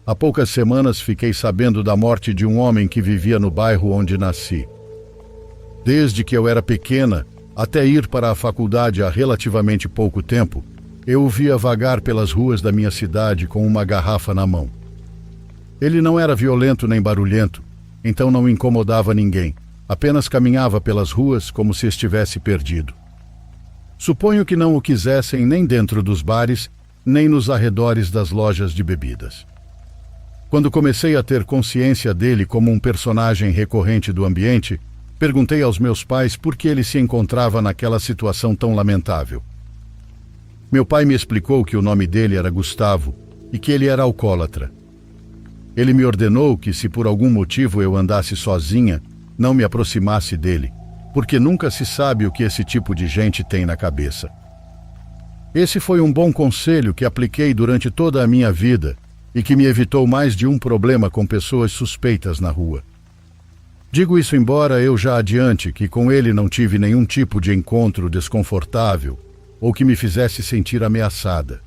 Há poucas semanas fiquei sabendo da morte de um homem que vivia no bairro onde nasci. Desde que eu era pequena, até ir para a faculdade há relativamente pouco tempo, eu o via vagar pelas ruas da minha cidade com uma garrafa na mão. Ele não era violento nem barulhento, então não incomodava ninguém, apenas caminhava pelas ruas como se estivesse perdido. Suponho que não o quisessem nem dentro dos bares, nem nos arredores das lojas de bebidas. Quando comecei a ter consciência dele como um personagem recorrente do ambiente, perguntei aos meus pais por que ele se encontrava naquela situação tão lamentável. Meu pai me explicou que o nome dele era Gustavo e que ele era alcoólatra. Ele me ordenou que, se por algum motivo eu andasse sozinha, não me aproximasse dele, porque nunca se sabe o que esse tipo de gente tem na cabeça. Esse foi um bom conselho que apliquei durante toda a minha vida e que me evitou mais de um problema com pessoas suspeitas na rua. Digo isso embora eu já adiante que com ele não tive nenhum tipo de encontro desconfortável ou que me fizesse sentir ameaçada.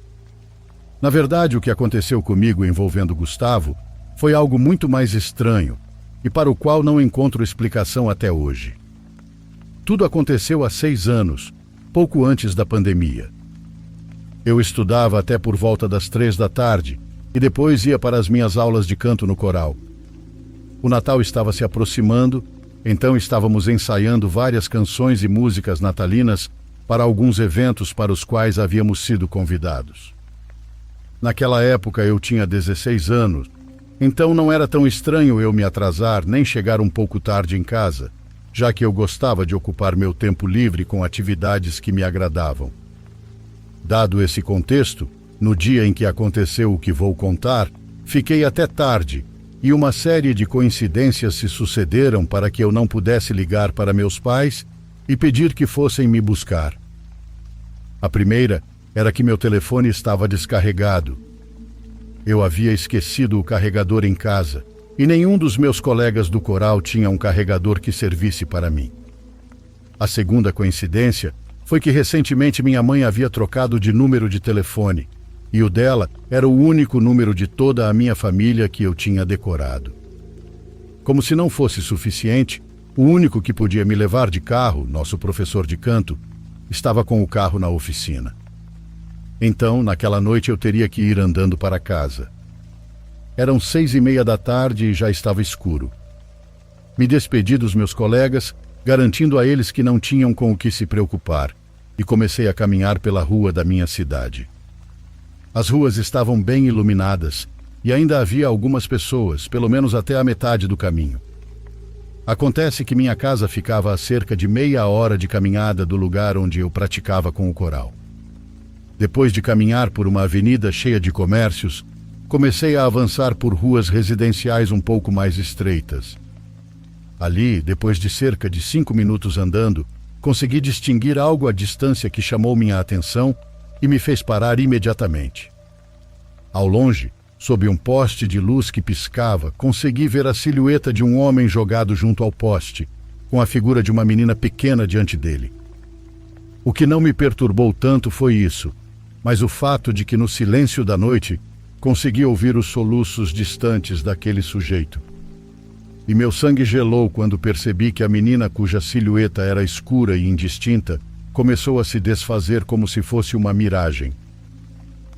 Na verdade, o que aconteceu comigo envolvendo Gustavo foi algo muito mais estranho e para o qual não encontro explicação até hoje. Tudo aconteceu há 6 anos, pouco antes da pandemia. Eu estudava até por volta das 3 da tarde e depois ia para as minhas aulas de canto no coral. O Natal estava se aproximando, então estávamos ensaiando várias canções e músicas natalinas para alguns eventos para os quais havíamos sido convidados. Naquela época eu tinha 16 anos, então não era tão estranho eu me atrasar nem chegar um pouco tarde em casa, já que eu gostava de ocupar meu tempo livre com atividades que me agradavam. Dado esse contexto, no dia em que aconteceu o que vou contar, fiquei até tarde e uma série de coincidências se sucederam para que eu não pudesse ligar para meus pais e pedir que fossem me buscar. A primeira era que meu telefone estava descarregado. Eu havia esquecido o carregador em casa e nenhum dos meus colegas do coral tinha um carregador que servisse para mim. A segunda coincidência foi que recentemente minha mãe havia trocado de número de telefone e o dela era o único número de toda a minha família que eu tinha decorado. Como se não fosse suficiente, o único que podia me levar de carro, nosso professor de canto, estava com o carro na oficina. Então, naquela noite eu teria que ir andando para casa. Eram 6:30 da tarde e já estava escuro. Me despedi dos meus colegas, garantindo a eles que não tinham com o que se preocupar, e comecei a caminhar pela rua da minha cidade. As ruas estavam bem iluminadas e ainda havia algumas pessoas, pelo menos até a metade do caminho. Acontece que minha casa ficava a cerca de meia hora de caminhada do lugar onde eu praticava com o coral. Depois de caminhar por uma avenida cheia de comércios, comecei a avançar por ruas residenciais um pouco mais estreitas. Ali, depois de cerca de 5 minutos andando, consegui distinguir algo à distância que chamou minha atenção e me fez parar imediatamente. Ao longe, sob um poste de luz que piscava, consegui ver a silhueta de um homem jogado junto ao poste, com a figura de uma menina pequena diante dele. O que não me perturbou tanto foi isso, mas o fato de que no silêncio da noite consegui ouvir os soluços distantes daquele sujeito. E meu sangue gelou quando percebi que a menina, cuja silhueta era escura e indistinta, começou a se desfazer como se fosse uma miragem.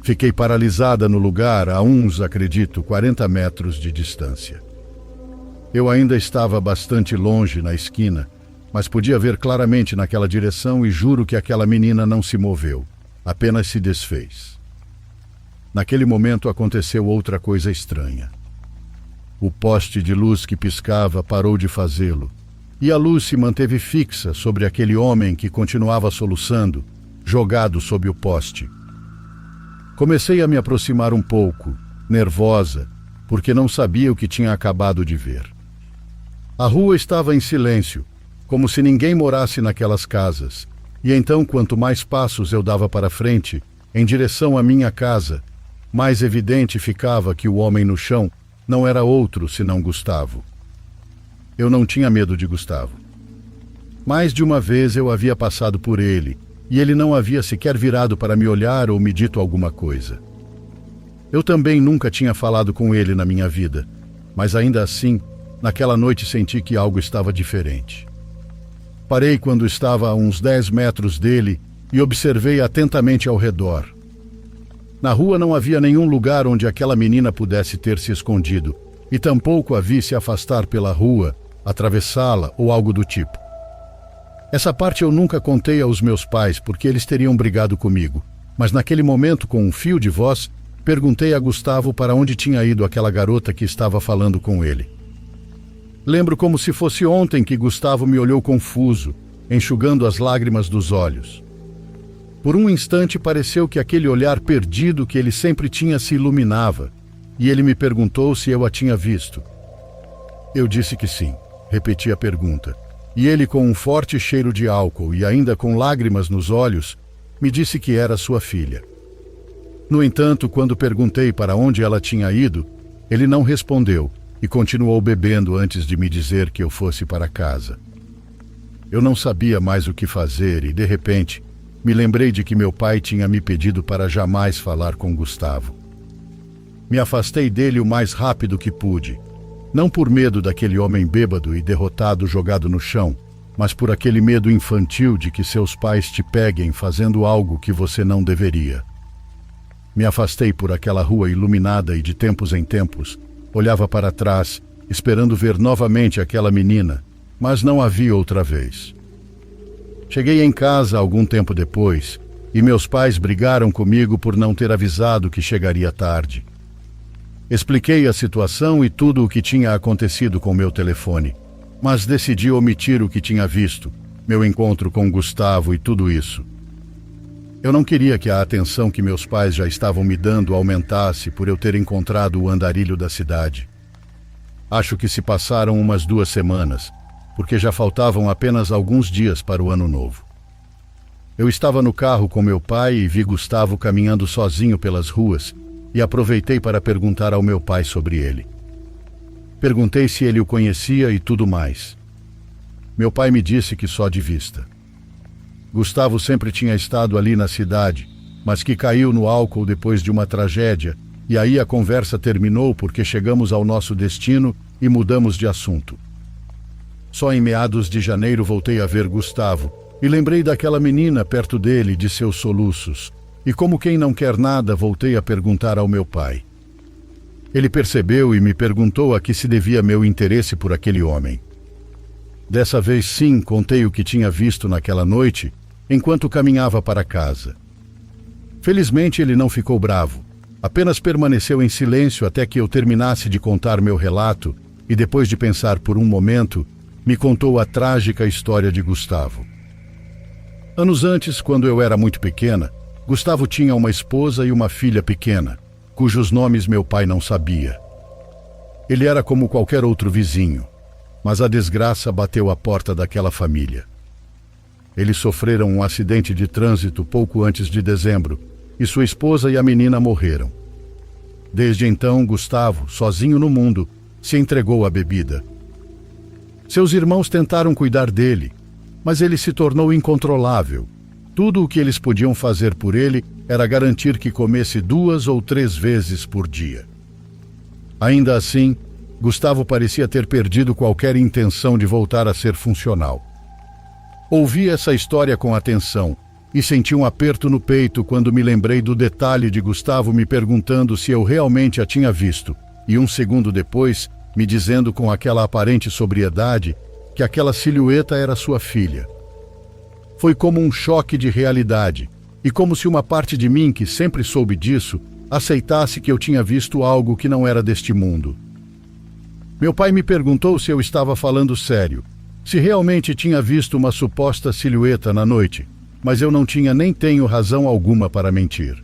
Fiquei paralisada no lugar a uns, acredito, 40 metros de distância. Eu ainda estava bastante longe na esquina, mas podia ver claramente naquela direção e juro que aquela menina não se moveu, apenas se desfez. Naquele momento aconteceu outra coisa estranha. O poste de luz que piscava parou de fazê-lo, e a luz se manteve fixa sobre aquele homem que continuava soluçando, jogado sob o poste. Comecei a me aproximar um pouco, nervosa, porque não sabia o que tinha acabado de ver. A rua estava em silêncio, como se ninguém morasse naquelas casas, e então quanto mais passos eu dava para frente, em direção à minha casa, mais evidente ficava que o homem no chão não era outro senão Gustavo. Eu não tinha medo de Gustavo. Mais de uma vez eu havia passado por ele, e ele não havia sequer virado para me olhar ou me dito alguma coisa. Eu também nunca tinha falado com ele na minha vida, mas ainda assim, naquela noite senti que algo estava diferente. Parei quando estava a uns 10 metros dele e observei atentamente ao redor. Na rua não havia nenhum lugar onde aquela menina pudesse ter se escondido, e tampouco a vi se afastar pela rua, atravessá-la ou algo do tipo. Essa parte eu nunca contei aos meus pais porque eles teriam brigado comigo, mas naquele momento, com um fio de voz, perguntei a Gustavo para onde tinha ido aquela garota que estava falando com ele. Lembro como se fosse ontem que Gustavo me olhou confuso, enxugando as lágrimas dos olhos. Por um instante pareceu que aquele olhar perdido que ele sempre tinha se iluminava, e ele me perguntou se eu a tinha visto. Eu disse que sim, repeti a pergunta, e ele, com um forte cheiro de álcool e ainda com lágrimas nos olhos, me disse que era sua filha. No entanto, quando perguntei para onde ela tinha ido, ele não respondeu e continuou bebendo antes de me dizer que eu fosse para casa. Eu não sabia mais o que fazer e, de repente, me lembrei de que meu pai tinha me pedido para jamais falar com Gustavo. Me afastei dele o mais rápido que pude, não por medo daquele homem bêbado e derrotado jogado no chão, mas por aquele medo infantil de que seus pais te peguem fazendo algo que você não deveria. Me afastei por aquela rua iluminada e de tempos em tempos olhava para trás, esperando ver novamente aquela menina, mas não a vi outra vez. Cheguei em casa algum tempo depois e meus pais brigaram comigo por não ter avisado que chegaria tarde. Expliquei a situação e tudo o que tinha acontecido com meu telefone, mas decidi omitir o que tinha visto, meu encontro com Gustavo e tudo isso. Eu não queria que a atenção que meus pais já estavam me dando aumentasse por eu ter encontrado o andarilho da cidade. Acho que se passaram umas 2 semanas, porque já faltavam apenas alguns dias para o ano novo. Eu estava no carro com meu pai e vi Gustavo caminhando sozinho pelas ruas e aproveitei para perguntar ao meu pai sobre ele. Perguntei se ele o conhecia e tudo mais. Meu pai me disse que só de vista. Gustavo sempre tinha estado ali na cidade, mas que caiu no álcool depois de uma tragédia, e aí a conversa terminou porque chegamos ao nosso destino e mudamos de assunto. Só em meados de janeiro voltei a ver Gustavo e lembrei daquela menina perto dele, de seus soluços, e como quem não quer nada, voltei a perguntar ao meu pai. Ele percebeu e me perguntou a que se devia meu interesse por aquele homem. Dessa vez sim, contei o que tinha visto naquela noite, enquanto caminhava para casa. Felizmente ele não ficou bravo, apenas permaneceu em silêncio até que eu terminasse de contar meu relato e, depois de pensar por um momento, me contou a trágica história de Gustavo. Anos antes, quando eu era muito pequena, Gustavo tinha uma esposa e uma filha pequena, cujos nomes meu pai não sabia. Ele era como qualquer outro vizinho, mas a desgraça bateu à porta daquela família. Eles sofreram um acidente de trânsito pouco antes de dezembro, e sua esposa e a menina morreram. Desde então, Gustavo, sozinho no mundo, se entregou à bebida. Seus irmãos tentaram cuidar dele, mas ele se tornou incontrolável. Tudo o que eles podiam fazer por ele era garantir que comesse 2 ou 3 vezes por dia. Ainda assim, Gustavo parecia ter perdido qualquer intenção de voltar a ser funcional. Ouvi essa história com atenção e senti um aperto no peito quando me lembrei do detalhe de Gustavo me perguntando se eu realmente a tinha visto, e um segundo depois, me dizendo com aquela aparente sobriedade que aquela silhueta era sua filha. Foi como um choque de realidade, e como se uma parte de mim, que sempre soube disso, aceitasse que eu tinha visto algo que não era deste mundo. Meu pai me perguntou se eu estava falando sério, se realmente tinha visto uma suposta silhueta na noite, mas eu não tinha nem tenho razão alguma para mentir.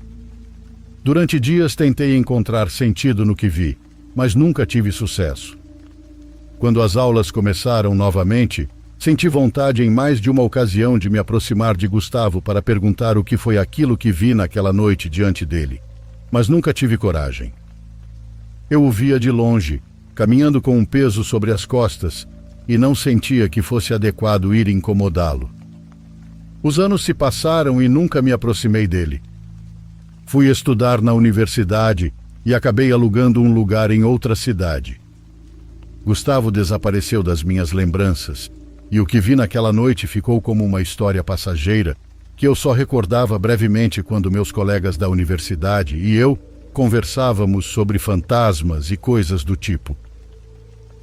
Durante dias tentei encontrar sentido no que vi, mas nunca tive sucesso. Quando as aulas começaram novamente, senti vontade em mais de uma ocasião de me aproximar de Gustavo para perguntar o que foi aquilo que vi naquela noite diante dele, mas nunca tive coragem. Eu o via de longe, caminhando com um peso sobre as costas, e não sentia que fosse adequado ir incomodá-lo. Os anos se passaram e nunca me aproximei dele. Fui estudar na universidade e acabei alugando um lugar em outra cidade. Gustavo desapareceu das minhas lembranças, e o que vi naquela noite ficou como uma história passageira que eu só recordava brevemente quando meus colegas da universidade e eu conversávamos sobre fantasmas e coisas do tipo.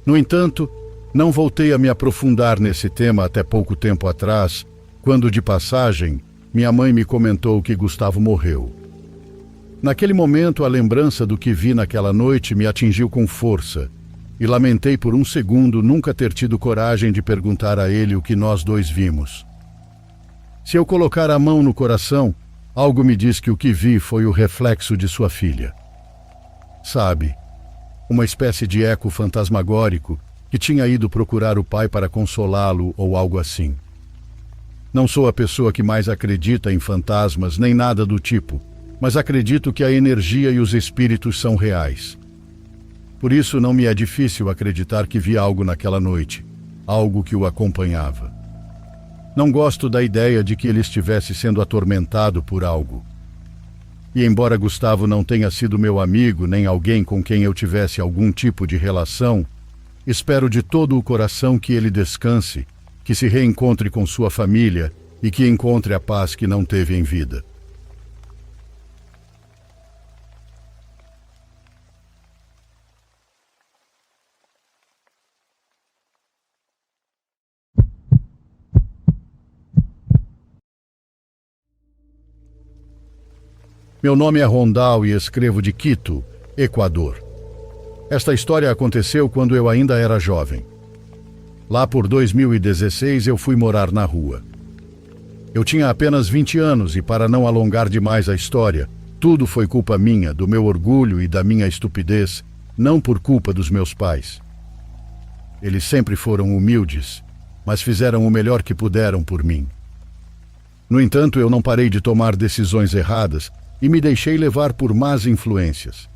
No entanto, não voltei a me aprofundar nesse tema até pouco tempo atrás, quando, de passagem, minha mãe me comentou que Gustavo morreu. Naquele momento, a lembrança do que vi naquela noite me atingiu com força, e lamentei por um segundo nunca ter tido coragem de perguntar a ele o que nós dois vimos. Se eu colocar a mão no coração, algo me diz que o que vi foi o reflexo de sua filha. Sabe, uma espécie de eco fantasmagórico que tinha ido procurar o pai para consolá-lo ou algo assim. Não sou a pessoa que mais acredita em fantasmas nem nada do tipo, mas acredito que a energia e os espíritos são reais. Por isso não me é difícil acreditar que vi algo naquela noite, algo que o acompanhava. Não gosto da ideia de que ele estivesse sendo atormentado por algo. E embora Gustavo não tenha sido meu amigo nem alguém com quem eu tivesse algum tipo de relação, espero de todo o coração que ele descanse, que se reencontre com sua família e que encontre a paz que não teve em vida. Meu nome é Rondal e escrevo de Quito, Equador. Esta história aconteceu quando eu ainda era jovem. Lá por 2016 eu fui morar na rua. Eu tinha apenas 20 anos e, para não alongar demais a história, tudo foi culpa minha, do meu orgulho e da minha estupidez, não por culpa dos meus pais. Eles sempre foram humildes, mas fizeram o melhor que puderam por mim. No entanto, eu não parei de tomar decisões erradas e me deixei levar por más influências.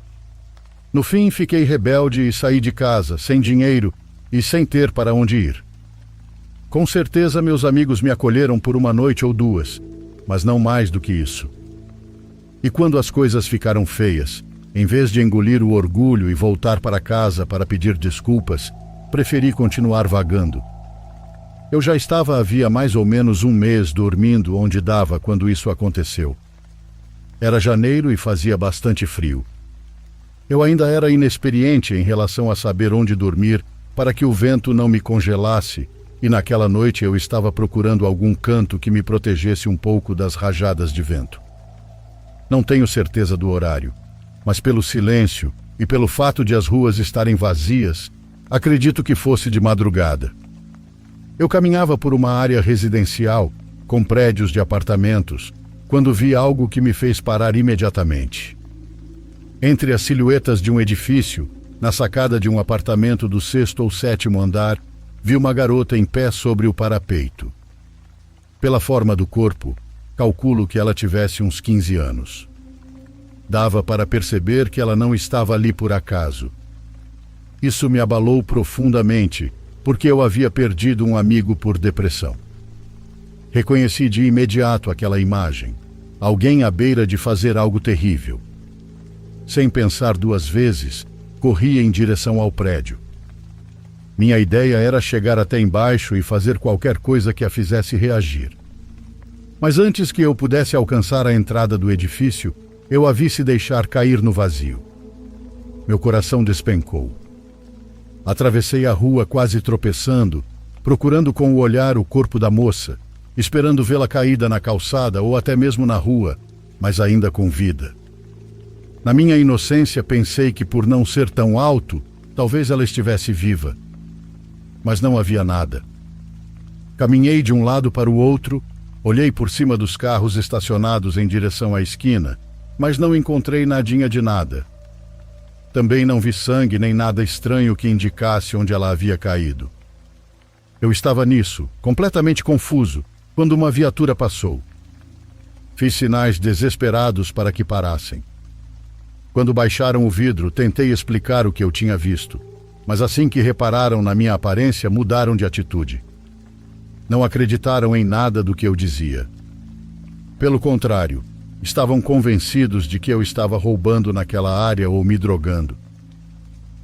No fim, fiquei rebelde e saí de casa, sem dinheiro e sem ter para onde ir. Com certeza, meus amigos me acolheram por uma noite ou duas, mas não mais do que isso. E quando as coisas ficaram feias, em vez de engolir o orgulho e voltar para casa para pedir desculpas, preferi continuar vagando. Eu já estava havia mais ou menos um mês dormindo onde dava quando isso aconteceu. Era janeiro e fazia bastante frio. Eu ainda era inexperiente em relação a saber onde dormir para que o vento não me congelasse, e naquela noite eu estava procurando algum canto que me protegesse um pouco das rajadas de vento. Não tenho certeza do horário, mas pelo silêncio e pelo fato de as ruas estarem vazias, acredito que fosse de madrugada. Eu caminhava por uma área residencial, com prédios de apartamentos, quando vi algo que me fez parar imediatamente. Entre as silhuetas de um edifício, na sacada de um apartamento do 6º ou 7º andar, vi uma garota em pé sobre o parapeito. Pela forma do corpo, calculo que ela tivesse uns 15 anos. Dava para perceber que ela não estava ali por acaso. Isso me abalou profundamente, porque eu havia perdido um amigo por depressão. Reconheci de imediato aquela imagem, alguém à beira de fazer algo terrível. Sem pensar duas vezes, corri em direção ao prédio. Minha ideia era chegar até embaixo e fazer qualquer coisa que a fizesse reagir. Mas antes que eu pudesse alcançar a entrada do edifício, eu a vi se deixar cair no vazio. Meu coração despencou. Atravessei a rua quase tropeçando, procurando com o olhar o corpo da moça, esperando vê-la caída na calçada ou até mesmo na rua, mas ainda com vida. Na minha inocência pensei que, por não ser tão alto, talvez ela estivesse viva. Mas não havia nada. Caminhei de um lado para o outro, olhei por cima dos carros estacionados em direção à esquina, mas não encontrei nadinha de nada. Também não vi sangue nem nada estranho que indicasse onde ela havia caído. Eu estava nisso, completamente confuso, quando uma viatura passou. Fiz sinais desesperados para que parassem. Quando baixaram o vidro, tentei explicar o que eu tinha visto, mas assim que repararam na minha aparência, mudaram de atitude. Não acreditaram em nada do que eu dizia. Pelo contrário, estavam convencidos de que eu estava roubando naquela área ou me drogando.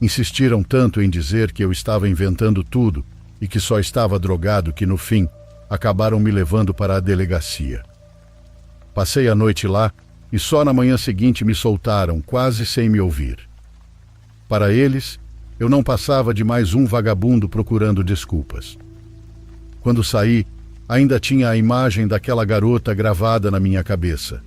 Insistiram tanto em dizer que eu estava inventando tudo e que só estava drogado que, no fim, acabaram me levando para a delegacia. Passei a noite lá e só na manhã seguinte me soltaram, quase sem me ouvir. Para eles, eu não passava de mais um vagabundo procurando desculpas. Quando saí, ainda tinha a imagem daquela garota gravada na minha cabeça.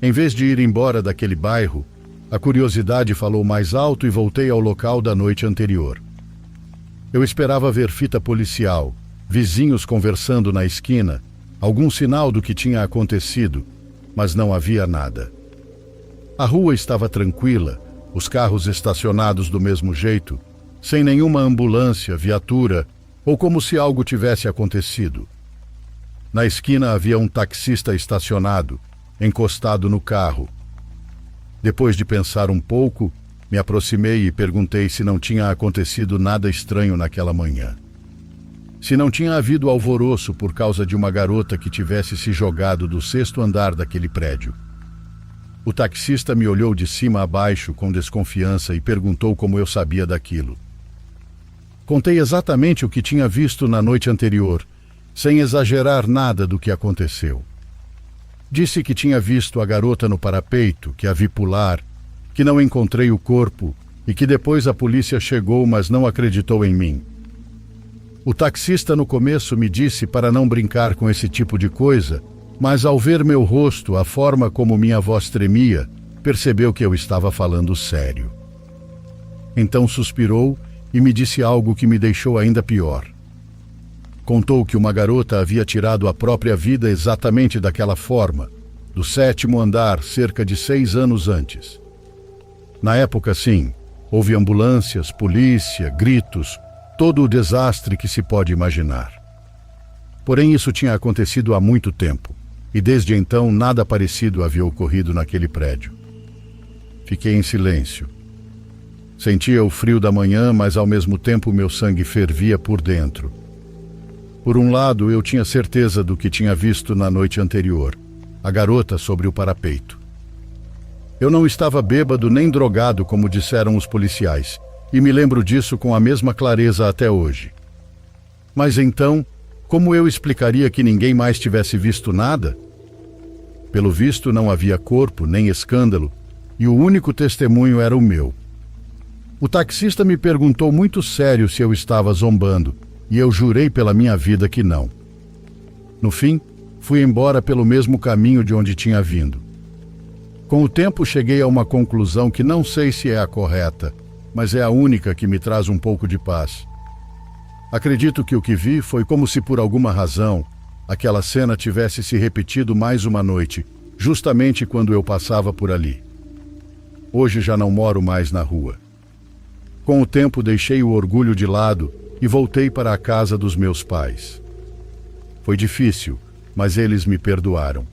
Em vez de ir embora daquele bairro, a curiosidade falou mais alto e voltei ao local da noite anterior. Eu esperava ver fita policial, vizinhos conversando na esquina, algum sinal do que tinha acontecido, mas não havia nada. A rua estava tranquila, os carros estacionados do mesmo jeito, sem nenhuma ambulância, viatura, ou como se algo tivesse acontecido. Na esquina havia um taxista estacionado, encostado no carro. Depois de pensar um pouco, me aproximei e perguntei se não tinha acontecido nada estranho naquela manhã. Se não tinha havido alvoroço por causa de uma garota que tivesse se jogado do 6º andar daquele prédio. O taxista me olhou de cima a baixo com desconfiança e perguntou como eu sabia daquilo. Contei exatamente o que tinha visto na noite anterior, sem exagerar nada do que aconteceu. Disse que tinha visto a garota no parapeito, que a vi pular, que não encontrei o corpo e que depois a polícia chegou, mas não acreditou em mim. O taxista no começo me disse para não brincar com esse tipo de coisa, mas ao ver meu rosto, a forma como minha voz tremia, percebeu que eu estava falando sério. Então suspirou e me disse algo que me deixou ainda pior. Contou que uma garota havia tirado a própria vida exatamente daquela forma, do 7º andar, cerca de 6 anos antes. Na época, sim, houve ambulâncias, polícia, gritos, todo o desastre que se pode imaginar. Porém, isso tinha acontecido há muito tempo, e desde então nada parecido havia ocorrido naquele prédio. Fiquei em silêncio. Sentia o frio da manhã, mas ao mesmo tempo meu sangue fervia por dentro. Por um lado, eu tinha certeza do que tinha visto na noite anterior, a garota sobre o parapeito. Eu não estava bêbado nem drogado, como disseram os policiais, e me lembro disso com a mesma clareza até hoje. Mas então, como eu explicaria que ninguém mais tivesse visto nada? Pelo visto, não havia corpo nem escândalo, e o único testemunho era o meu. O taxista me perguntou muito sério se eu estava zombando, e eu jurei pela minha vida que não. No fim, fui embora pelo mesmo caminho de onde tinha vindo. Com o tempo, cheguei a uma conclusão que não sei se é a correta, mas é a única que me traz um pouco de paz. Acredito que o que vi foi como se por alguma razão aquela cena tivesse se repetido mais uma noite, justamente quando eu passava por ali. Hoje já não moro mais na rua. Com o tempo deixei o orgulho de lado e voltei para a casa dos meus pais. Foi difícil, mas eles me perdoaram.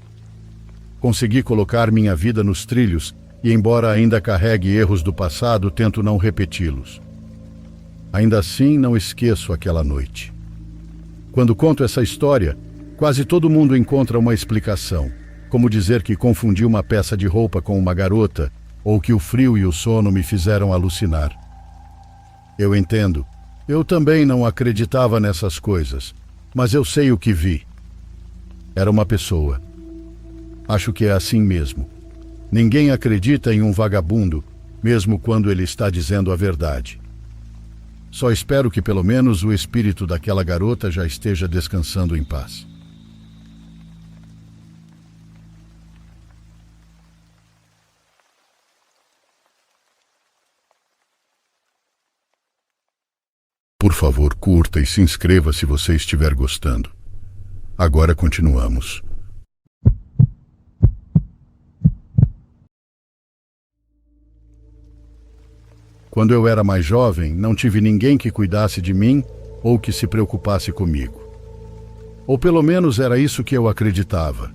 Consegui colocar minha vida nos trilhos e, embora ainda carregue erros do passado, tento não repeti-los. Ainda assim, não esqueço aquela noite. Quando conto essa história, quase todo mundo encontra uma explicação, como dizer que confundi uma peça de roupa com uma garota ou que o frio e o sono me fizeram alucinar. Eu entendo. Eu também não acreditava nessas coisas, mas eu sei o que vi. Era uma pessoa. Acho que é assim mesmo. Ninguém acredita em um vagabundo, mesmo quando ele está dizendo a verdade. Só espero que pelo menos o espírito daquela garota já esteja descansando em paz. Por favor, curta e se inscreva se você estiver gostando. Agora continuamos. Quando eu era mais jovem, não tive ninguém que cuidasse de mim ou que se preocupasse comigo. Ou pelo menos era isso que eu acreditava.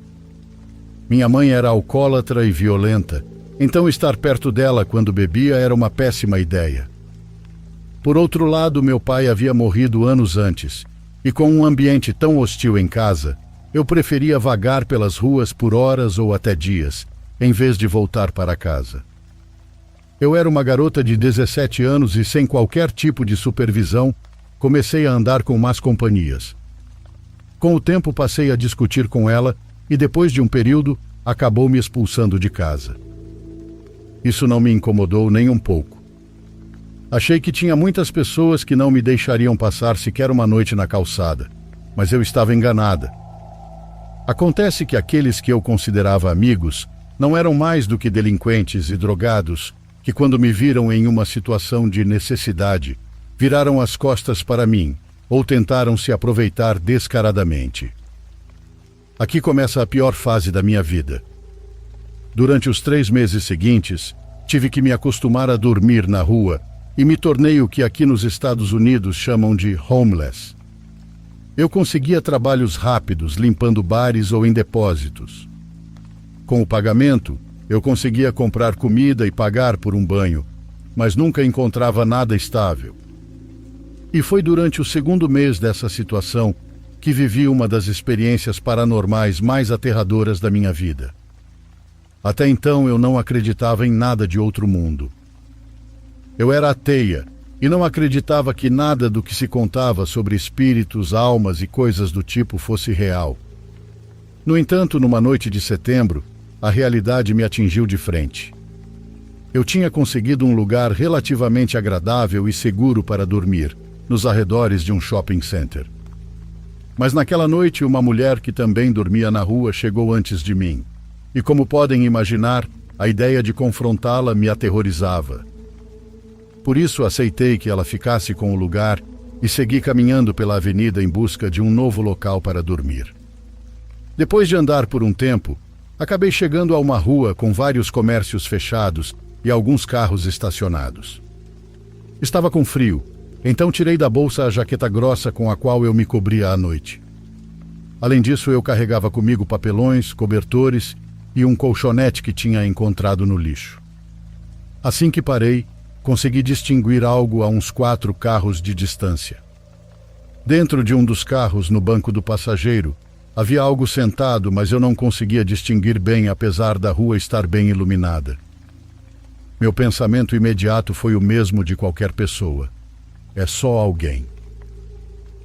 Minha mãe era alcoólatra e violenta, então estar perto dela quando bebia era uma péssima ideia. Por outro lado, meu pai havia morrido anos antes, e com um ambiente tão hostil em casa, eu preferia vagar pelas ruas por horas ou até dias, em vez de voltar para casa. Eu era uma garota de 17 anos e, sem qualquer tipo de supervisão, comecei a andar com más companhias. Com o tempo passei a discutir com ela e, depois de um período, acabou me expulsando de casa. Isso não me incomodou nem um pouco. Achei que tinha muitas pessoas que não me deixariam passar sequer uma noite na calçada, mas eu estava enganada. Acontece que aqueles que eu considerava amigos não eram mais do que delinquentes e drogados que, quando me viram em uma situação de necessidade, viraram as costas para mim ou tentaram se aproveitar descaradamente. Aqui começa a pior fase da minha vida. Durante os 3 meses seguintes, tive que me acostumar a dormir na rua e me tornei o que aqui nos Estados Unidos chamam de homeless. Eu conseguia trabalhos rápidos, limpando bares ou em depósitos. Com o pagamento, eu conseguia comprar comida e pagar por um banho, mas nunca encontrava nada estável. E foi durante o 2º mês dessa situação que vivi uma das experiências paranormais mais aterradoras da minha vida. Até então eu não acreditava em nada de outro mundo. Eu era ateia e não acreditava que nada do que se contava sobre espíritos, almas e coisas do tipo fosse real. No entanto, numa noite de setembro, a realidade me atingiu de frente. Eu tinha conseguido um lugar relativamente agradável e seguro para dormir, nos arredores de um shopping center. Mas naquela noite, uma mulher que também dormia na rua chegou antes de mim. E como podem imaginar, a ideia de confrontá-la me aterrorizava. Por isso aceitei que ela ficasse com o lugar e segui caminhando pela avenida em busca de um novo local para dormir. Depois de andar por um tempo, acabei chegando a uma rua com vários comércios fechados e alguns carros estacionados. Estava com frio, então tirei da bolsa a jaqueta grossa com a qual eu me cobria à noite. Além disso, eu carregava comigo papelões, cobertores e um colchonete que tinha encontrado no lixo. Assim que parei, consegui distinguir algo a uns 4 carros de distância. Dentro de um dos carros, no banco do passageiro, havia algo sentado, mas eu não conseguia distinguir bem, apesar da rua estar bem iluminada. Meu pensamento imediato foi o mesmo de qualquer pessoa. É só alguém.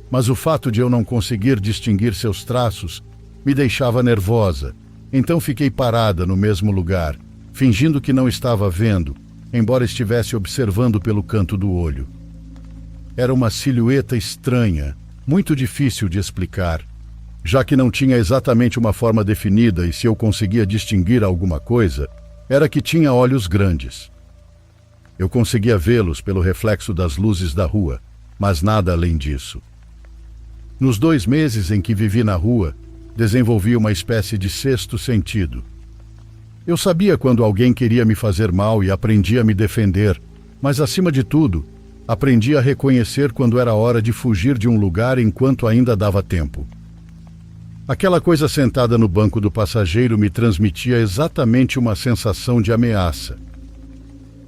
Mas o fato de eu não conseguir distinguir seus traços me deixava nervosa, então fiquei parada no mesmo lugar, fingindo que não estava vendo, embora estivesse observando pelo canto do olho. Era uma silhueta estranha, muito difícil de explicar, já que não tinha exatamente uma forma definida, e se eu conseguia distinguir alguma coisa, era que tinha olhos grandes. Eu conseguia vê-los pelo reflexo das luzes da rua, mas nada além disso. Nos 2 meses em que vivi na rua, desenvolvi uma espécie de 6º sentido. Eu sabia quando alguém queria me fazer mal e aprendi a me defender, mas, acima de tudo, aprendi a reconhecer quando era hora de fugir de um lugar enquanto ainda dava tempo. Aquela coisa sentada no banco do passageiro me transmitia exatamente uma sensação de ameaça.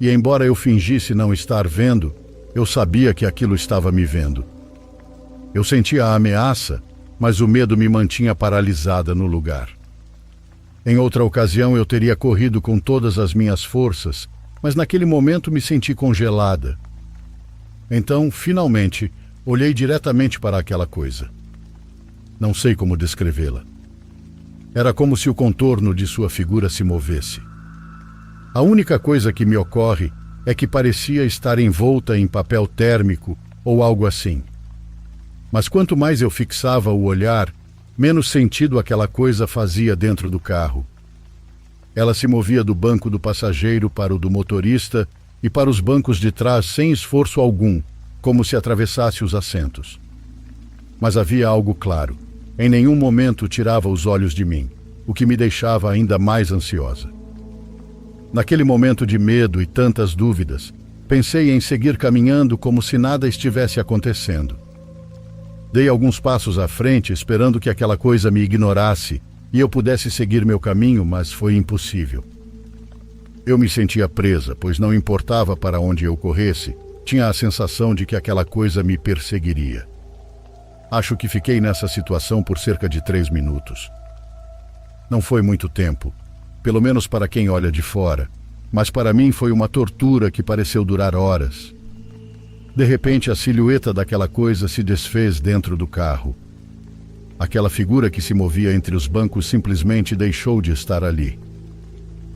E, embora eu fingisse não estar vendo, eu sabia que aquilo estava me vendo. Eu sentia a ameaça, mas o medo me mantinha paralisada no lugar. Em outra ocasião eu teria corrido com todas as minhas forças, mas naquele momento me senti congelada. Então, finalmente, olhei diretamente para aquela coisa. Não sei como descrevê-la. Era como se o contorno de sua figura se movesse. A única coisa que me ocorre é que parecia estar envolta em papel térmico ou algo assim. Mas quanto mais eu fixava o olhar, menos sentido aquela coisa fazia dentro do carro. Ela se movia do banco do passageiro para o do motorista e para os bancos de trás sem esforço algum, como se atravessasse os assentos. Mas havia algo claro. Em nenhum momento tirava os olhos de mim, o que me deixava ainda mais ansiosa. Naquele momento de medo e tantas dúvidas, pensei em seguir caminhando como se nada estivesse acontecendo. Dei alguns passos à frente, esperando que aquela coisa me ignorasse e eu pudesse seguir meu caminho, mas foi impossível. Eu me sentia presa, pois não importava para onde eu corresse, tinha a sensação de que aquela coisa me perseguiria. Acho que fiquei nessa situação por cerca de 3 minutos. Não foi muito tempo, pelo menos para quem olha de fora, mas para mim foi uma tortura que pareceu durar horas. De repente, a silhueta daquela coisa se desfez dentro do carro. Aquela figura que se movia entre os bancos simplesmente deixou de estar ali.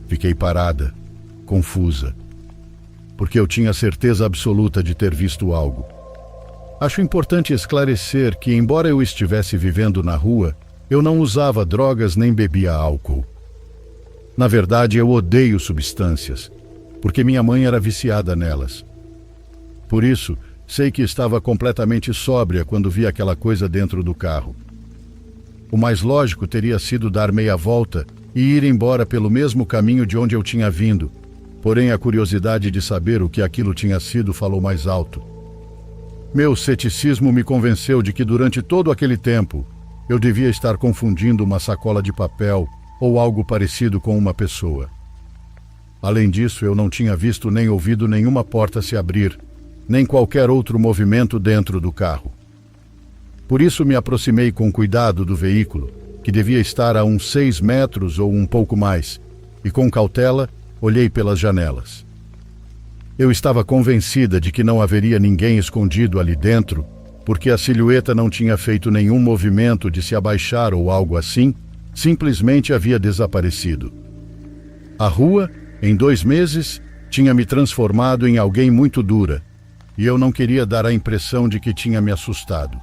Fiquei parada, confusa, porque eu tinha certeza absoluta de ter visto algo. Acho importante esclarecer que, embora eu estivesse vivendo na rua, eu não usava drogas nem bebia álcool. Na verdade, eu odeio substâncias, porque minha mãe era viciada nelas. Por isso, sei que estava completamente sóbria quando vi aquela coisa dentro do carro. O mais lógico teria sido dar meia volta e ir embora pelo mesmo caminho de onde eu tinha vindo, porém a curiosidade de saber o que aquilo tinha sido falou mais alto. Meu ceticismo me convenceu de que durante todo aquele tempo eu devia estar confundindo uma sacola de papel ou algo parecido com uma pessoa. Além disso, eu não tinha visto nem ouvido nenhuma porta se abrir, nem qualquer outro movimento dentro do carro. Por isso me aproximei com cuidado do veículo, que devia estar a uns 6 metros ou um pouco mais, e com cautela olhei pelas janelas. Eu estava convencida de que não haveria ninguém escondido ali dentro, porque a silhueta não tinha feito nenhum movimento de se abaixar ou algo assim, simplesmente havia desaparecido. A rua, em 2 meses, tinha me transformado em alguém muito dura, e eu não queria dar a impressão de que tinha me assustado.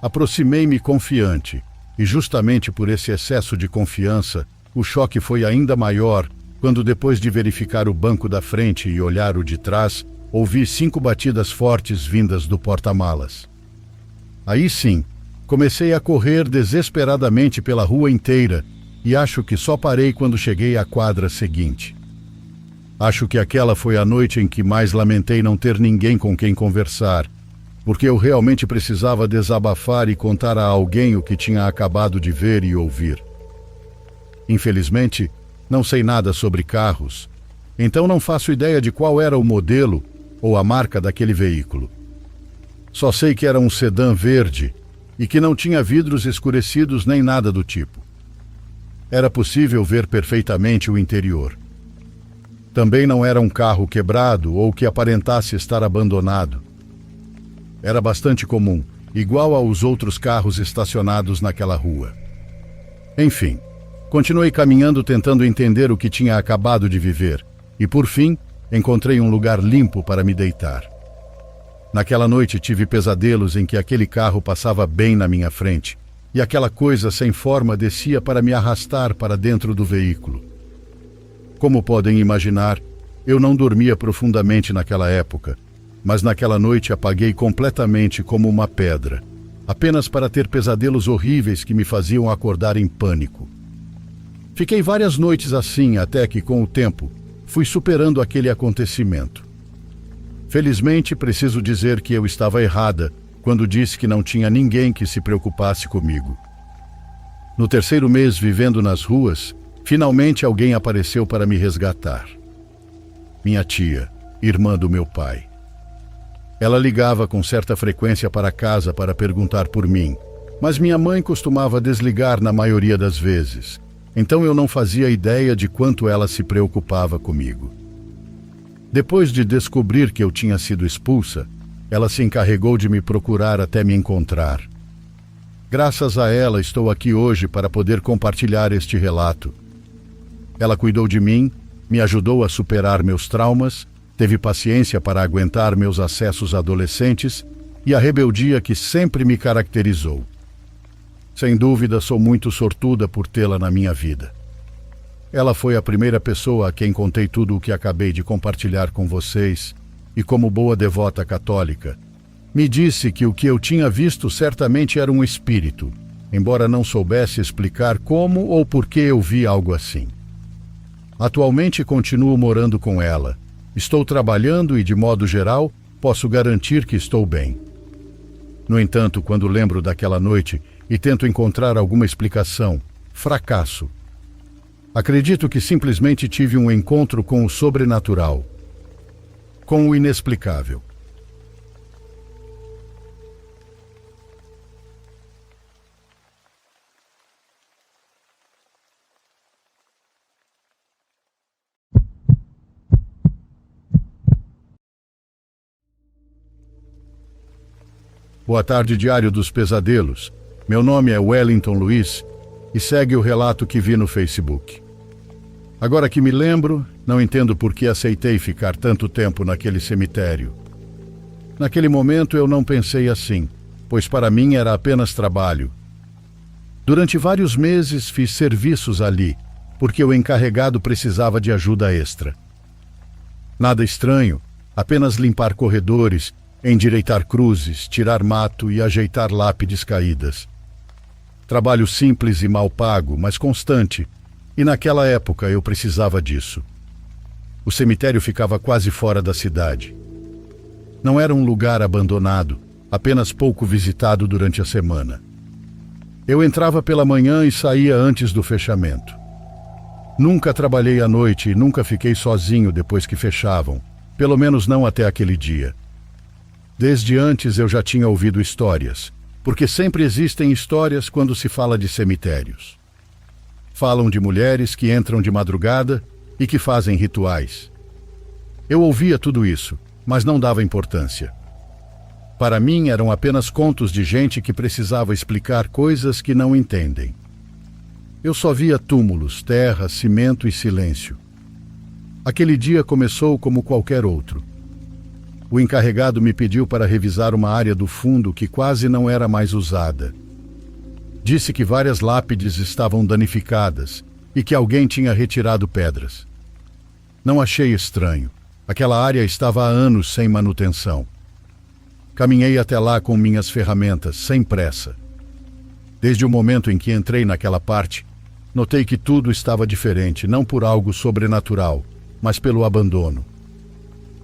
Aproximei-me confiante, e justamente por esse excesso de confiança, o choque foi ainda maior quando, depois de verificar o banco da frente e olhar o de trás, ouvi 5 batidas fortes vindas do porta-malas. Aí sim, comecei a correr desesperadamente pela rua inteira e acho que só parei quando cheguei à quadra seguinte. Acho que aquela foi a noite em que mais lamentei não ter ninguém com quem conversar, porque eu realmente precisava desabafar e contar a alguém o que tinha acabado de ver e ouvir. Infelizmente, não sei nada sobre carros, então não faço ideia de qual era o modelo ou a marca daquele veículo. Só sei que era um sedã verde e que não tinha vidros escurecidos nem nada do tipo. Era possível ver perfeitamente o interior. Também não era um carro quebrado ou que aparentasse estar abandonado. Era bastante comum, igual aos outros carros estacionados naquela rua. Enfim, continuei caminhando tentando entender o que tinha acabado de viver e, por fim, encontrei um lugar limpo para me deitar. Naquela noite tive pesadelos em que aquele carro passava bem na minha frente e aquela coisa sem forma descia para me arrastar para dentro do veículo. Como podem imaginar, eu não dormia profundamente naquela época, mas naquela noite apaguei completamente como uma pedra, apenas para ter pesadelos horríveis que me faziam acordar em pânico. Fiquei várias noites assim até que, com o tempo, fui superando aquele acontecimento. Felizmente, preciso dizer que eu estava errada quando disse que não tinha ninguém que se preocupasse comigo. No 3º mês vivendo nas ruas, finalmente alguém apareceu para me resgatar. Minha tia, irmã do meu pai. Ela ligava com certa frequência para casa para perguntar por mim, mas minha mãe costumava desligar na maioria das vezes, então eu não fazia ideia de quanto ela se preocupava comigo. Depois de descobrir que eu tinha sido expulsa, ela se encarregou de me procurar até me encontrar. Graças a ela estou aqui hoje para poder compartilhar este relato. Ela cuidou de mim, me ajudou a superar meus traumas, teve paciência para aguentar meus acessos adolescentes e a rebeldia que sempre me caracterizou. Sem dúvida, sou muito sortuda por tê-la na minha vida. Ela foi a primeira pessoa a quem contei tudo o que acabei de compartilhar com vocês e, como boa devota católica, me disse que o que eu tinha visto certamente era um espírito, embora não soubesse explicar como ou por que eu vi algo assim. Atualmente continuo morando com ela. Estou trabalhando e, de modo geral, posso garantir que estou bem. No entanto, quando lembro daquela noite e tento encontrar alguma explicação, fracasso. Acredito que simplesmente tive um encontro com o sobrenatural, com o inexplicável. Boa tarde, Diário dos Pesadelos. Meu nome é Wellington Luiz e segue o relato que vi no Facebook. Agora que me lembro, não entendo por que aceitei ficar tanto tempo naquele cemitério. Naquele momento eu não pensei assim, pois para mim era apenas trabalho. Durante vários meses fiz serviços ali, porque o encarregado precisava de ajuda extra. Nada estranho, apenas limpar corredores, endireitar cruzes, tirar mato e ajeitar lápides caídas. Trabalho simples e mal pago, mas constante, e naquela época eu precisava disso. O cemitério ficava quase fora da cidade. Não era um lugar abandonado, apenas pouco visitado durante a semana. Eu entrava pela manhã e saía antes do fechamento. Nunca trabalhei à noite e nunca fiquei sozinho depois que fechavam, pelo menos não até aquele dia. Desde antes eu já tinha ouvido histórias, porque sempre existem histórias quando se fala de cemitérios. Falam de mulheres que entram de madrugada e que fazem rituais. Eu ouvia tudo isso, mas não dava importância. Para mim eram apenas contos de gente que precisava explicar coisas que não entendem. Eu só via túmulos, terra, cimento e silêncio. Aquele dia começou como qualquer outro. O encarregado me pediu para revisar uma área do fundo que quase não era mais usada. Disse que várias lápides estavam danificadas e que alguém tinha retirado pedras. Não achei estranho. Aquela área estava há anos sem manutenção. Caminhei até lá com minhas ferramentas, sem pressa. Desde o momento em que entrei naquela parte, notei que tudo estava diferente, não por algo sobrenatural, mas pelo abandono.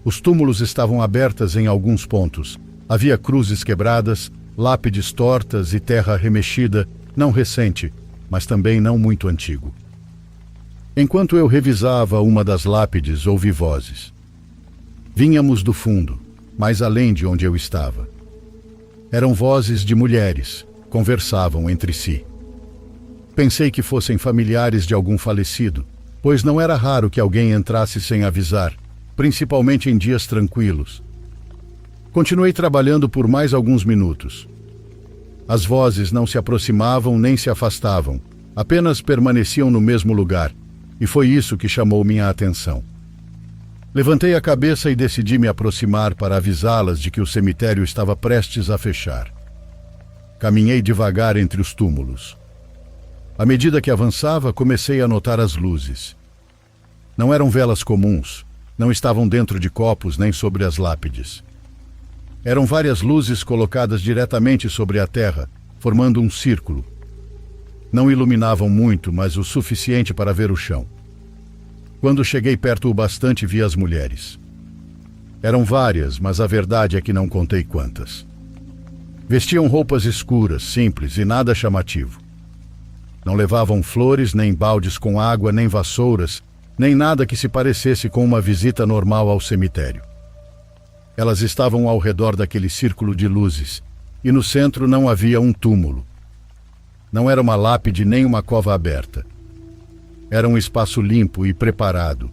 Os túmulos estavam abertos em alguns pontos. Havia cruzes quebradas, lápides tortas e terra remexida, não recente, mas também não muito antigo. Enquanto eu revisava uma das lápides, ouvi vozes. Vínhamos do fundo, mais além de onde eu estava. Eram vozes de mulheres, conversavam entre si. Pensei que fossem familiares de algum falecido, pois não era raro que alguém entrasse sem avisar, principalmente em dias tranquilos. Continuei trabalhando por mais alguns minutos. As vozes não se aproximavam nem se afastavam, apenas permaneciam no mesmo lugar, e foi isso que chamou minha atenção. Levantei a cabeça e decidi me aproximar para avisá-las de que o cemitério estava prestes a fechar. Caminhei devagar entre os túmulos. À medida que avançava, comecei a notar as luzes. Não eram velas comuns, não estavam dentro de copos nem sobre as lápides. Eram várias luzes colocadas diretamente sobre a terra, formando um círculo. Não iluminavam muito, mas o suficiente para ver o chão. Quando cheguei perto o bastante, vi as mulheres. Eram várias, mas a verdade é que não contei quantas. Vestiam roupas escuras, simples e nada chamativo. Não levavam flores, nem baldes com água, nem vassouras, nem nada que se parecesse com uma visita normal ao cemitério. Elas estavam ao redor daquele círculo de luzes, e no centro não havia um túmulo. Não era uma lápide nem uma cova aberta. Era um espaço limpo e preparado.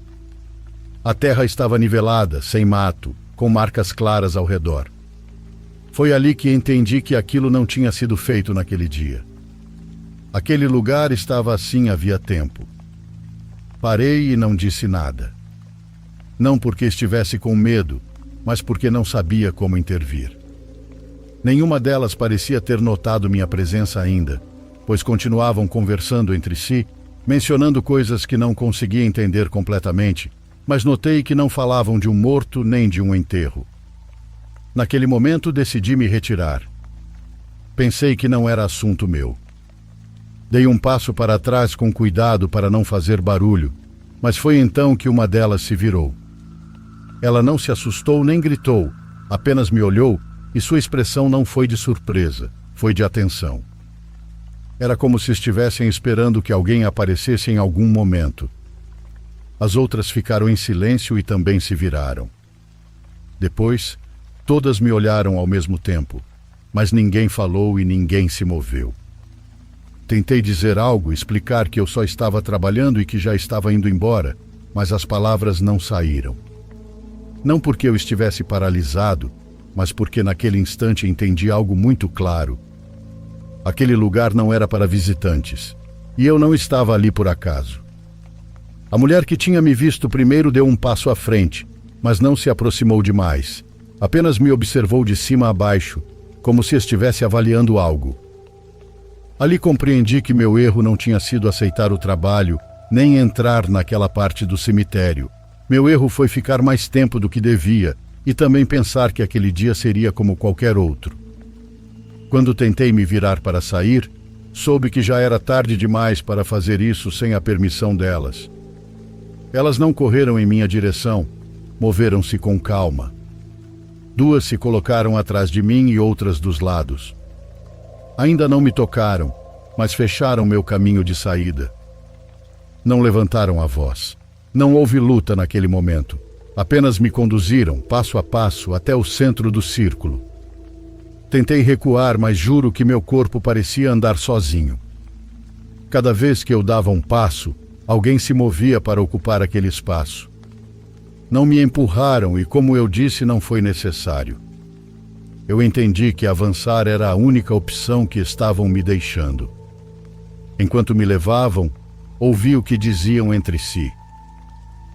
A terra estava nivelada, sem mato, com marcas claras ao redor. Foi ali que entendi que aquilo não tinha sido feito naquele dia. Aquele lugar estava assim havia tempo. Parei e não disse nada. Não porque estivesse com medo, mas porque não sabia como intervir. Nenhuma delas parecia ter notado minha presença ainda, pois continuavam conversando entre si, mencionando coisas que não conseguia entender completamente, mas notei que não falavam de um morto nem de um enterro. Naquele momento decidi me retirar. Pensei que não era assunto meu. Dei um passo para trás com cuidado para não fazer barulho, mas foi então que uma delas se virou. Ela não se assustou nem gritou, apenas me olhou e sua expressão não foi de surpresa, foi de atenção. Era como se estivessem esperando que alguém aparecesse em algum momento. As outras ficaram em silêncio e também se viraram. Depois, todas me olharam ao mesmo tempo, mas ninguém falou e ninguém se moveu. Tentei dizer algo, explicar que eu só estava trabalhando e que já estava indo embora, mas as palavras não saíram. Não porque eu estivesse paralisado, mas porque naquele instante entendi algo muito claro. Aquele lugar não era para visitantes, e eu não estava ali por acaso. A mulher que tinha me visto primeiro deu um passo à frente, mas não se aproximou demais. Apenas me observou de cima a baixo, como se estivesse avaliando algo. Ali compreendi que meu erro não tinha sido aceitar o trabalho, nem entrar naquela parte do cemitério. Meu erro foi ficar mais tempo do que devia e também pensar que aquele dia seria como qualquer outro. Quando tentei me virar para sair, soube que já era tarde demais para fazer isso sem a permissão delas. Elas não correram em minha direção, moveram-se com calma. 2 se colocaram atrás de mim e outras dos lados. Ainda não me tocaram, mas fecharam meu caminho de saída. Não levantaram a voz. Não houve luta naquele momento. Apenas me conduziram, passo a passo, até o centro do círculo. Tentei recuar, mas juro que meu corpo parecia andar sozinho. Cada vez que eu dava um passo, alguém se movia para ocupar aquele espaço. Não me empurraram e, como eu disse, não foi necessário. Eu entendi que avançar era a única opção que estavam me deixando. Enquanto me levavam, ouvi o que diziam entre si.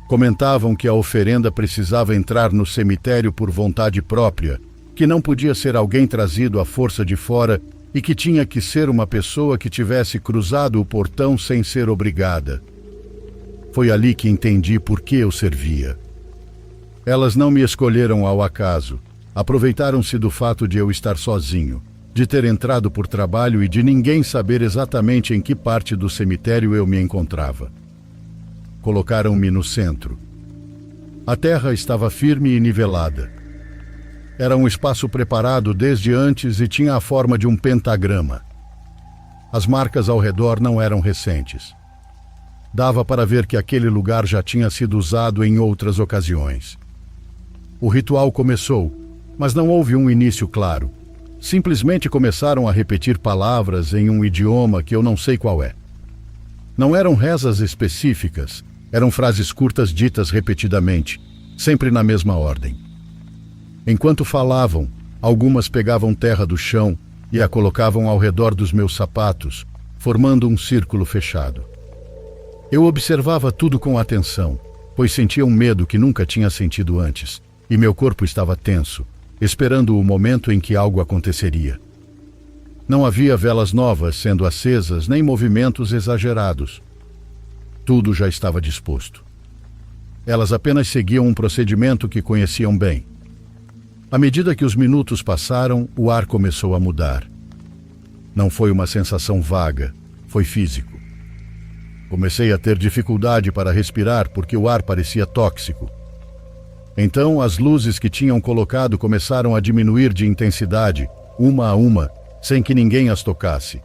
Comentavam que a oferenda precisava entrar no cemitério por vontade própria, que não podia ser alguém trazido à força de fora e que tinha que ser uma pessoa que tivesse cruzado o portão sem ser obrigada. Foi ali que entendi por que eu servia. Elas não me escolheram ao acaso. Aproveitaram-se do fato de eu estar sozinho, de ter entrado por trabalho e de ninguém saber exatamente em que parte do cemitério eu me encontrava. Colocaram-me no centro. A terra estava firme e nivelada. Era um espaço preparado desde antes e tinha a forma de um pentagrama. As marcas ao redor não eram recentes. Dava para ver que aquele lugar já tinha sido usado em outras ocasiões. O ritual começou, mas não houve um início claro. Simplesmente começaram a repetir palavras em um idioma que eu não sei qual é. Não eram rezas específicas, eram frases curtas ditas repetidamente, sempre na mesma ordem. Enquanto falavam, algumas pegavam terra do chão e a colocavam ao redor dos meus sapatos, formando um círculo fechado. Eu observava tudo com atenção, pois sentia um medo que nunca tinha sentido antes, e meu corpo estava tenso, esperando o momento em que algo aconteceria. Não havia velas novas sendo acesas, nem movimentos exagerados. Tudo já estava disposto. Elas apenas seguiam um procedimento que conheciam bem. À medida que os minutos passaram, o ar começou a mudar. Não foi uma sensação vaga, foi físico. Comecei a ter dificuldade para respirar porque o ar parecia tóxico. Então, as luzes que tinham colocado começaram a diminuir de intensidade, uma a uma, sem que ninguém as tocasse.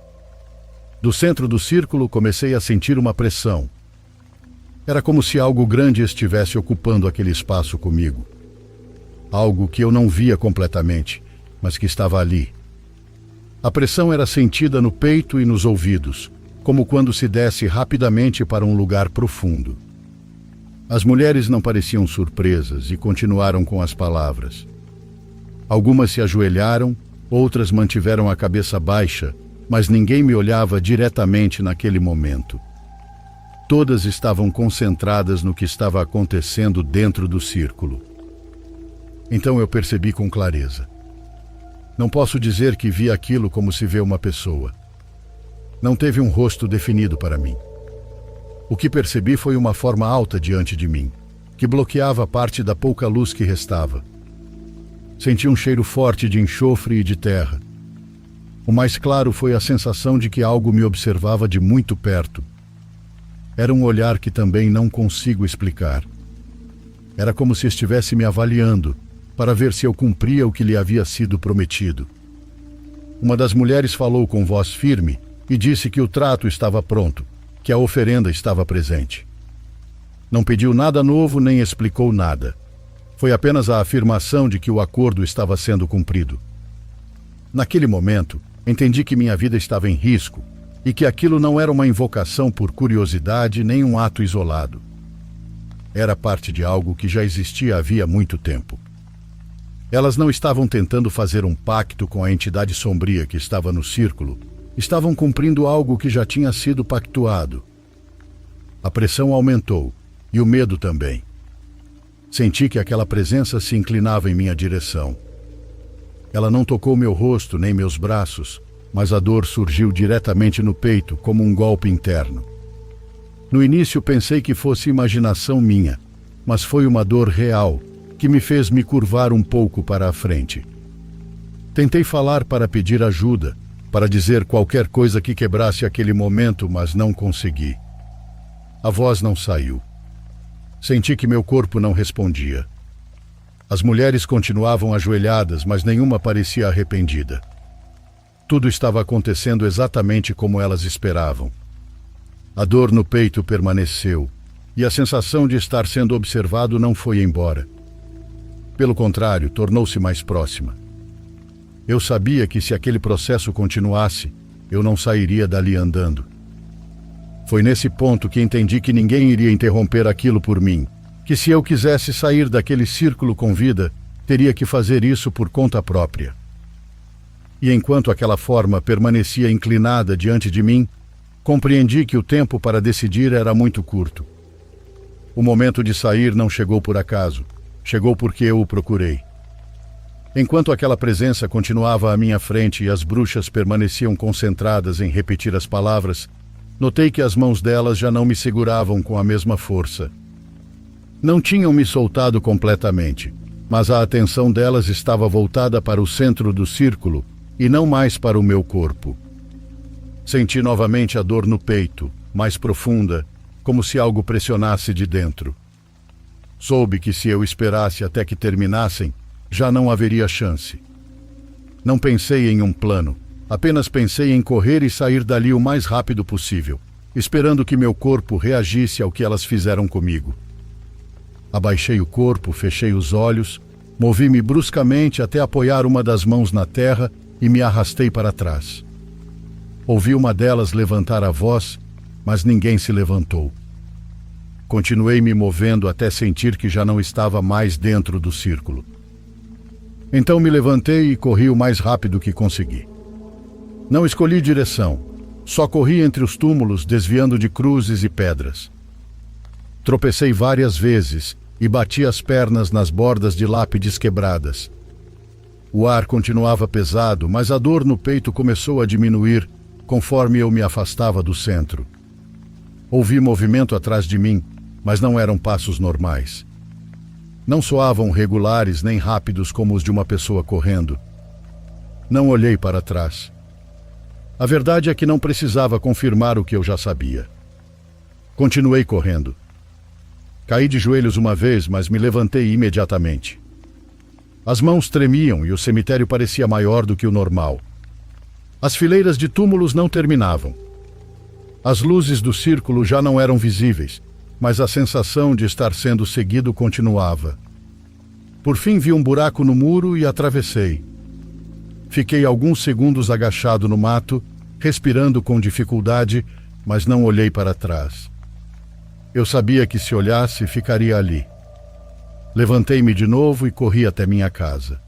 Do centro do círculo, comecei a sentir uma pressão. Era como se algo grande estivesse ocupando aquele espaço comigo. Algo que eu não via completamente, mas que estava ali. A pressão era sentida no peito e nos ouvidos, como quando se desce rapidamente para um lugar profundo. As mulheres não pareciam surpresas e continuaram com as palavras. Algumas se ajoelharam, outras mantiveram a cabeça baixa, mas ninguém me olhava diretamente naquele momento. Todas estavam concentradas no que estava acontecendo dentro do círculo. Então eu percebi com clareza. Não posso dizer que vi aquilo como se vê uma pessoa. Não teve um rosto definido para mim. O que percebi foi uma forma alta diante de mim, que bloqueava parte da pouca luz que restava. Senti um cheiro forte de enxofre e de terra. O mais claro foi a sensação de que algo me observava de muito perto. Era um olhar que também não consigo explicar. Era como se estivesse me avaliando, para ver se eu cumpria o que lhe havia sido prometido. Uma das mulheres falou com voz firme e disse que o trato estava pronto, que a oferenda estava presente. Não pediu nada novo nem explicou nada. Foi apenas a afirmação de que o acordo estava sendo cumprido. Naquele momento, entendi que minha vida estava em risco e que aquilo não era uma invocação por curiosidade nem um ato isolado. Era parte de algo que já existia havia muito tempo. Elas não estavam tentando fazer um pacto com a entidade sombria que estava no círculo, estavam cumprindo algo que já tinha sido pactuado. A pressão aumentou, e o medo também. Senti que aquela presença se inclinava em minha direção. Ela não tocou meu rosto nem meus braços, mas a dor surgiu diretamente no peito, como um golpe interno. No início pensei que fosse imaginação minha, mas foi uma dor real, que me fez me curvar um pouco para a frente. Tentei falar para pedir ajuda, para dizer qualquer coisa que quebrasse aquele momento, mas não consegui. A voz não saiu. Senti que meu corpo não respondia. As mulheres continuavam ajoelhadas, mas nenhuma parecia arrependida. Tudo estava acontecendo exatamente como elas esperavam. A dor no peito permaneceu, e a sensação de estar sendo observado não foi embora. Pelo contrário, tornou-se mais próxima. Eu sabia que se aquele processo continuasse, eu não sairia dali andando. Foi nesse ponto que entendi que ninguém iria interromper aquilo por mim, que se eu quisesse sair daquele círculo com vida, teria que fazer isso por conta própria. E enquanto aquela forma permanecia inclinada diante de mim, compreendi que o tempo para decidir era muito curto. O momento de sair não chegou por acaso, chegou porque eu o procurei. Enquanto aquela presença continuava à minha frente e as bruxas permaneciam concentradas em repetir as palavras, notei que as mãos delas já não me seguravam com a mesma força. Não tinham me soltado completamente, mas a atenção delas estava voltada para o centro do círculo e não mais para o meu corpo. Senti novamente a dor no peito, mais profunda, como se algo pressionasse de dentro. Soube que se eu esperasse até que terminassem, já não haveria chance. Não pensei em um plano, apenas pensei em correr e sair dali o mais rápido possível, esperando que meu corpo reagisse ao que elas fizeram comigo. Abaixei o corpo, fechei os olhos, movi-me bruscamente até apoiar uma das mãos na terra e me arrastei para trás. Ouvi uma delas levantar a voz, mas ninguém se levantou. Continuei me movendo até sentir que já não estava mais dentro do círculo. Então me levantei e corri o mais rápido que consegui. Não escolhi direção, só corri entre os túmulos, desviando de cruzes e pedras. Tropecei várias vezes e bati as pernas nas bordas de lápides quebradas. O ar continuava pesado, mas a dor no peito começou a diminuir conforme eu me afastava do centro. Ouvi movimento atrás de mim, mas não eram passos normais. Não soavam regulares nem rápidos como os de uma pessoa correndo. Não olhei para trás. A verdade é que não precisava confirmar o que eu já sabia. Continuei correndo. Caí de joelhos uma vez, mas me levantei imediatamente. As mãos tremiam e o cemitério parecia maior do que o normal. As fileiras de túmulos não terminavam. As luzes do círculo já não eram visíveis, mas a sensação de estar sendo seguido continuava. Por fim vi um buraco no muro e atravessei. Fiquei alguns segundos agachado no mato, respirando com dificuldade, mas não olhei para trás. Eu sabia que se olhasse, ficaria ali. Levantei-me de novo e corri até minha casa.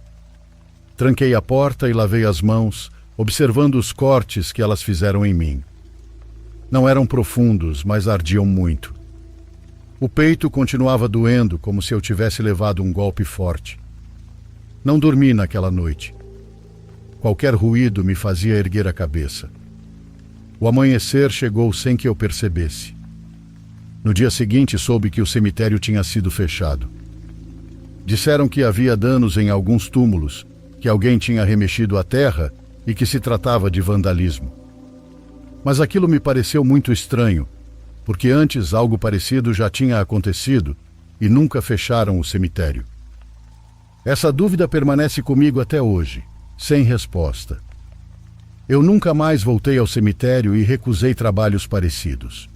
Tranquei a porta e lavei as mãos, observando os cortes que elas fizeram em mim. Não eram profundos, mas ardiam muito. O peito continuava doendo, como se eu tivesse levado um golpe forte. Não dormi naquela noite. Qualquer ruído me fazia erguer a cabeça. O amanhecer chegou sem que eu percebesse. No dia seguinte, soube que o cemitério tinha sido fechado. Disseram que havia danos em alguns túmulos, que alguém tinha remexido a terra e que se tratava de vandalismo. Mas aquilo me pareceu muito estranho, porque antes algo parecido já tinha acontecido e nunca fecharam o cemitério. Essa dúvida permanece comigo até hoje, sem resposta. Eu nunca mais voltei ao cemitério e recusei trabalhos parecidos.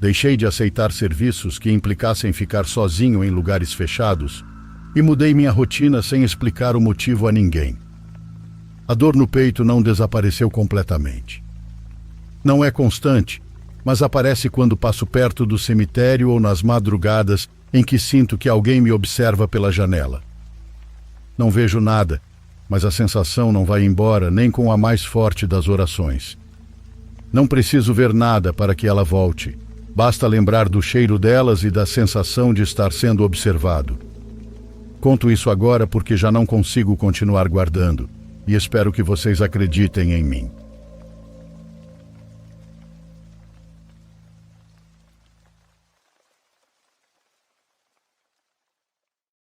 Deixei de aceitar serviços que implicassem ficar sozinho em lugares fechados e mudei minha rotina sem explicar o motivo a ninguém. A dor no peito não desapareceu completamente. Não é constante, mas aparece quando passo perto do cemitério ou nas madrugadas em que sinto que alguém me observa pela janela. Não vejo nada, mas a sensação não vai embora nem com a mais forte das orações. Não preciso ver nada para que ela volte. Basta lembrar do cheiro delas e da sensação de estar sendo observado. Conto isso agora porque já não consigo continuar guardando, e espero que vocês acreditem em mim.